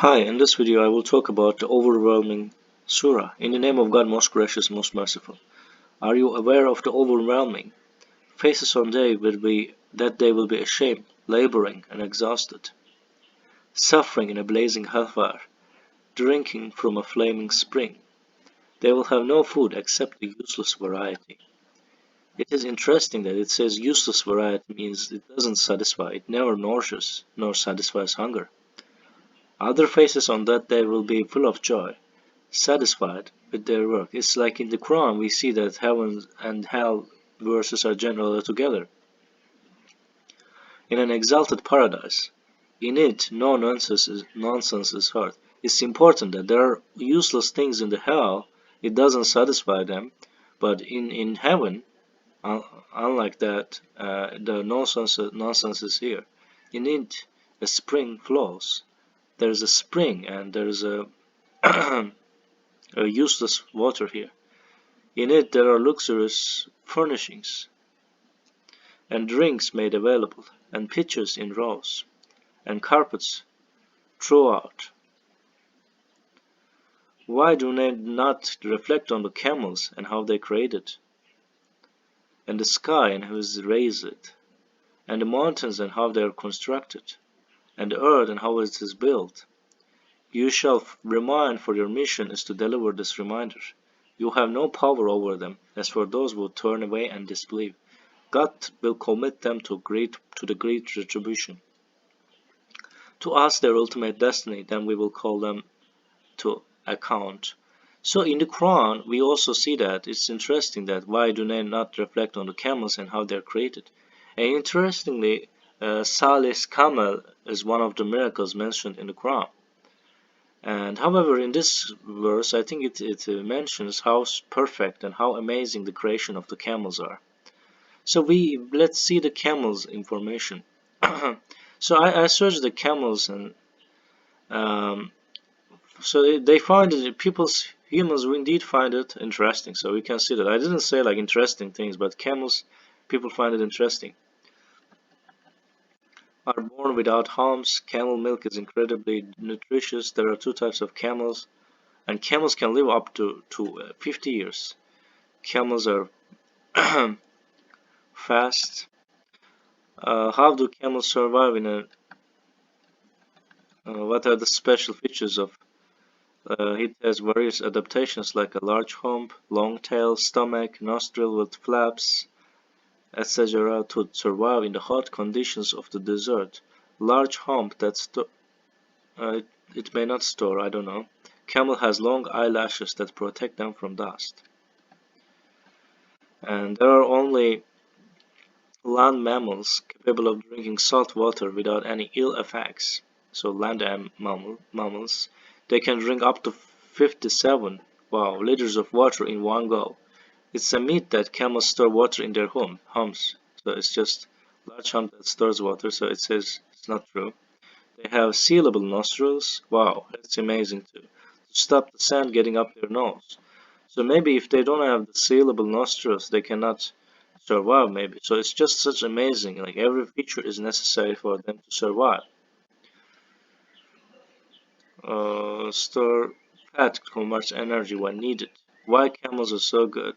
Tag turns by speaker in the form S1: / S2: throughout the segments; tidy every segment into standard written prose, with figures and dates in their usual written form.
S1: Hi, in this video I will talk about the overwhelming Surah. In the name of God, most gracious, most merciful. Are you aware of the overwhelming? Faces on day will be that they will be ashamed, laboring and exhausted, suffering in a blazing hellfire, drinking from a flaming spring. They will have no food except the useless variety. It is interesting that it says useless variety means it doesn't satisfy, it never nourishes nor satisfies hunger. Other faces on that day will be full of joy, satisfied with their work. It's like in the Quran we see that heaven and hell verses are generally together. In an exalted paradise, in it no nonsense is heard. It's important that there are useless things in the hell, it doesn't satisfy them, but in heaven, unlike that, the nonsense is here. In it, a spring flows. There's a spring and there's a, a useless water here. In it there are luxurious furnishings, and drinks made available, and pitchers in rows, and carpets throughout. Why do they not reflect on the camels and how they created, and the sky and how it raised it, and the mountains and how they are constructed, and the earth and how it is built? You shall remind, for your mission is to deliver this reminder. You have no power over them. As for those who turn away and disbelieve, God will commit them to the great retribution. To us their ultimate destiny, then we will call them to account. So in the Quran we also see that it's interesting that why do they not reflect on the camels and how they're created. And interestingly, Salih's camel is one of the miracles mentioned in the Quran. And however, in this verse, I think it mentions how perfect and how amazing the creation of the camels are. So let's see the camels information. So I searched the camels and um, so they find it, humans indeed find it interesting. So we can see that. I didn't say like interesting things, but camels, people find it interesting. Are born without harms. Camel milk is incredibly nutritious. There are two types of camels, and camels can live up to 50 years. Camels are fast. How do camels survive in a what are the special features of it has various adaptations like a large hump, long tail, stomach, nostril with flaps, etc. to survive in the hot conditions of the desert. Large hump uh, it may not store, I don't know. Camel has long eyelashes that protect them from dust. And there are only land mammals capable of drinking salt water without any ill effects. So land mammals, they can drink up to 57 liters of water in one go. It's a myth that camels store water in their humps. So it's just large hump that stores water. So it says it's not true. They have sealable nostrils. Wow, that's amazing too. To stop the sand getting up their nose. So maybe if they don't have the sealable nostrils, they cannot survive maybe. So it's just such amazing. Like every feature is necessary for them to survive. Store fat to convert energy when needed. Why camels are so good?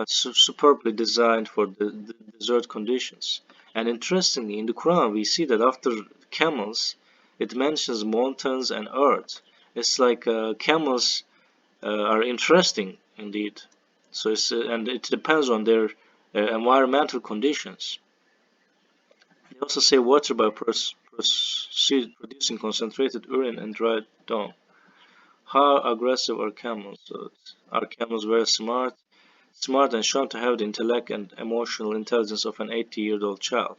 S1: Superbly designed for the desert conditions. And interestingly, in the Quran, we see that after camels, it mentions mountains and earth. It's like camels are interesting indeed. So and it depends on their environmental conditions. They also say water by producing concentrated urine and dried dung. How aggressive are camels? So are camels very smart and shown to have the intellect and emotional intelligence of an 80-year-old child?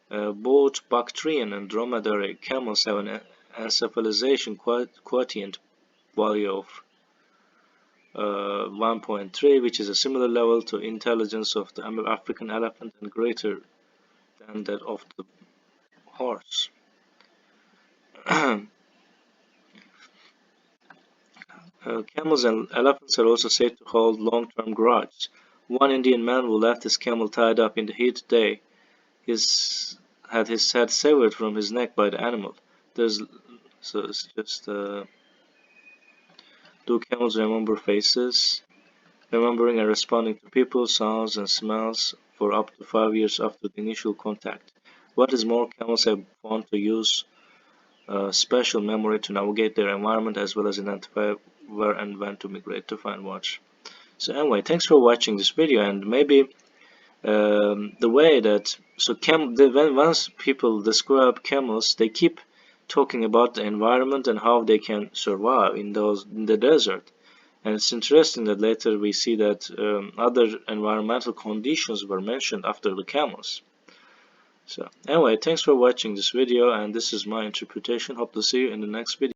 S1: Both Bactrian and dromedary camels have an encephalization quotient value of 1.3, which is a similar level to intelligence of the African elephant and greater than that of the horse. Camels and elephants are also said to hold long-term grudges. One Indian man who left his camel tied up in the heat day had his head severed from his neck by the animal. There's So it's just do camels remember faces? Remembering and responding to people, sounds, and smells for up to 5 years after the initial contact. What is more, camels have found to use special memory to navigate their environment as well as identify where and when to migrate to find watch. So anyway, thanks for watching this video, and maybe the way that when once people describe camels, they keep talking about the environment and how they can survive in the desert. And it's interesting that later we see that other environmental conditions were mentioned after the camels. So anyway, thanks for watching this video, and this is my interpretation. Hope to see you in the next video.